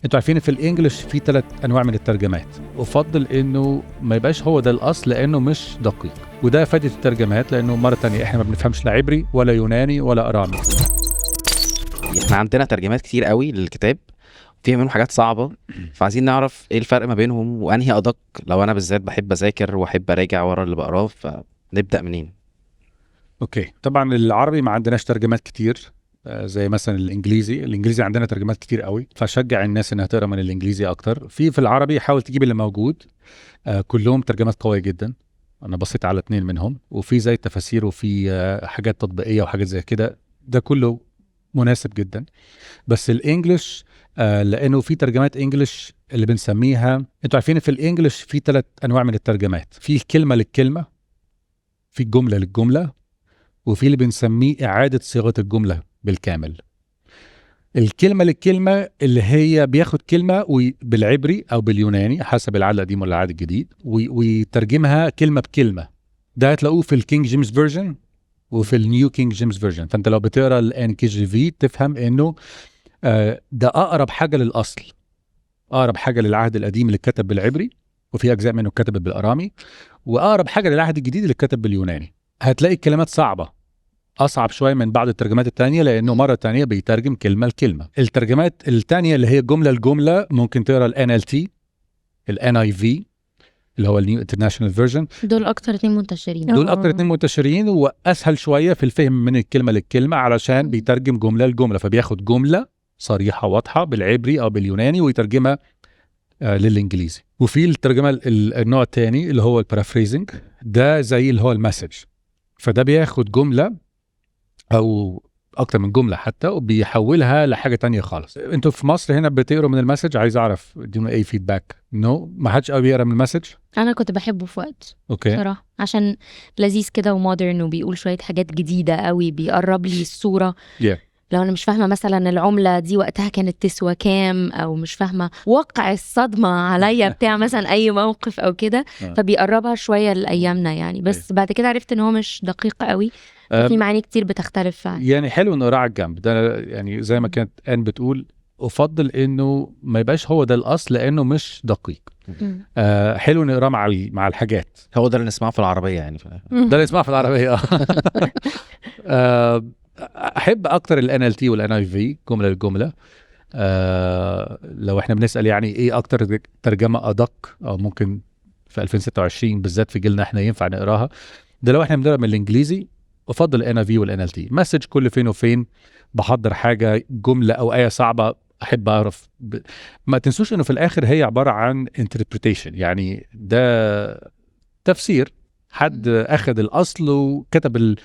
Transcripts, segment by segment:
انتوا عارفين في الانجليش في 3 انواع من الترجمات، افضل انه ما يبقاش هو ده الاصل لانه مش دقيق، وده فائده الترجمات لانه مره تانية احنا ما بنفهمش لا عبري ولا يوناني ولا ارامي. احنا عندنا ترجمات كتير قوي للكتاب، فيها منهم حاجات صعبة، فعايزين نعرف ايه الفرق ما بينهم وانهي ادق. لو انا بالذات بحب اذاكر واحب اراجع ورا اللي بقراه، فنبدأ منين؟ اوكي، طبعا العربي ما عندناش ترجمات كتير زي مثلا الانجليزي عندنا ترجمات كتير قوي، فشجع الناس انها تقرا من الانجليزي اكتر. في العربي حاول تجيب اللي موجود، كلهم ترجمات قويه جدا. انا بصيت على 2 منهم، وفي زي تفاسير وفي حاجات تطبيقيه وحاجات زي كده، ده كله مناسب جدا. بس الانجليش لانه في ترجمات انجليش اللي بنسميها، انتوا عارفين في الانجليش في 3 انواع من الترجمات، في كلمه للكلمه، في جمله للجمله، وفي اللي بنسميه اعاده صياغه الجمله بالكامل. الكلمه للكلمه اللي هي بياخد كلمه بالعبري او باليوناني حسب العهد القديم ولا العهد الجديد ويترجمها كلمه بكلمه. ده هتلاقوه في الكينج جيمس فيرجن وفي النيو كينج جيمس فيرجن. فانت لو بتقرا الان كي جي في تفهم انه ده اقرب حاجه للاصل، اقرب حاجه للعهد القديم اللي اتكتب بالعبري، وفي اجزاء منه اتكتبت بالارامي، واقرب حاجه للعهد الجديد اللي اتكتب باليوناني. هتلاقي الكلمات صعبه، اصعب شويه من بعض الترجمات التانية لانه مره تانية بيترجم كلمه لكلمه. الترجمات التانية اللي هي جمله لجمله ممكن تقرا الان ال تي، الان اي في اللي هو النيو انترناشونال فيرجن. دول اكتر 2 منتشرين. دول اكتر 2 منتشرين واسهل شويه في الفهم من الكلمه للكلمه، علشان بيترجم جمله لجمله، فبياخد جمله صريحه واضحه بالعبري او باليوناني ويترجمها للانجليزي. وفي الترجمه النوع الثاني اللي هو البارافريزنج، ده زي اللي هو المسج، فده بياخد جمله او اكتر من جمله حتى وبيحولها لحاجه تانية خالص. انتوا في مصر هنا بتقروا من المسج؟ عايز اعرف ادينا اي فيدباك. ما حدش قوي بيقرا من المسج. انا كنت بحبه في وقت اوكي صراحه، عشان لذيذ كده ومودرن وبيقول شويه حاجات جديده قوي، بيقرب لي الصوره. لو انا مش فاهمه مثلا العمله دي وقتها كانت تسوى كام، او مش فاهمه وقع الصدمه عليا بتاع مثلا اي موقف او كده، فبيقربها شويه لايامنا يعني. بس بعد كده عرفت ان هو مش دقيق قوي، في معاني كتير بتختلف فعلا. يعني حلو انه راعي الجنب ده، يعني زي ما كانت ان بتقول، افضل انه ما يبقاش هو ده الاصل لانه مش دقيق. حلو نقراه مع الحاجات. هو ده اللي نسمعه في العربية يعني ده اللي نسمعه في العربية. احب اكتر الان ال تي والان اي في جمله للجمله. لو احنا بنسال يعني ايه اكتر ترجمه ادق او ممكن في 2026 بالذات في جيلنا احنا ينفع نقراها، ده لو احنا بنقرا من الانجليزي افضل الان اي في والان ال تي. مسج كل فين وفين بحضر حاجه جمله او ايه صعبه احب اعرف ما تنسوش انه في الاخر هي عباره عن interpretation، يعني ده تفسير، حد اخذ الاصل وكتب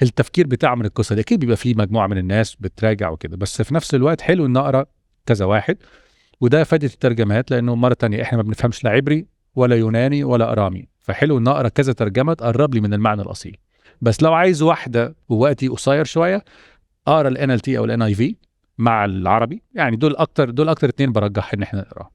التفكير بتاعه من القصه دي. اكيد بيبقى فيه مجموعه من الناس بتراجع وكده، بس في نفس الوقت حلو ان اقرا كذا واحد، وده فائده الترجمات لانه مره تانية احنا ما بنفهمش لا عبري ولا يوناني ولا ارامي، فحلو ان اقرا كذا ترجمه تقرب لي من المعنى الاصيل. بس لو عايز واحده ووقتي قصير شويه اقرا الان ال تي او الان اي في مع العربي، يعني دول اكتر 2 برجح ان احنا نقرا.